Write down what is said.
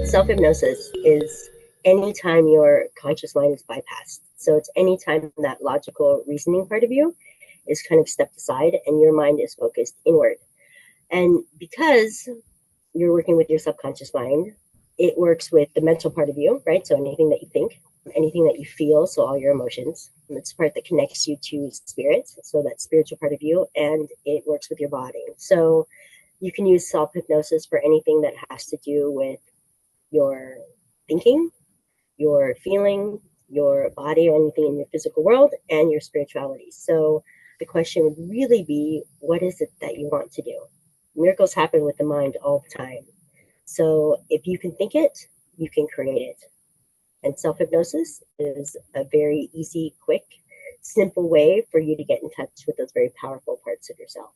Self-hypnosis is anytime your conscious mind is bypassed. So it's anytime that logical reasoning part of you is kind of stepped aside and your mind is focused inward. And because you're working with your subconscious mind, it works with the mental part of you, right? So anything that you think, anything that you feel, so all your emotions. And it's the part that connects you to spirit, so that spiritual part of you, and it works with your body. So you can use self-hypnosis for anything that has to do with your thinking, your feeling, your body, or anything in your physical world, and your spirituality. So the question would really be, what is it that you want to do? Miracles happen with the mind all the time. So if you can think it, you can create it. And self-hypnosis is a very easy, quick, simple way for you to get in touch with those very powerful parts of yourself.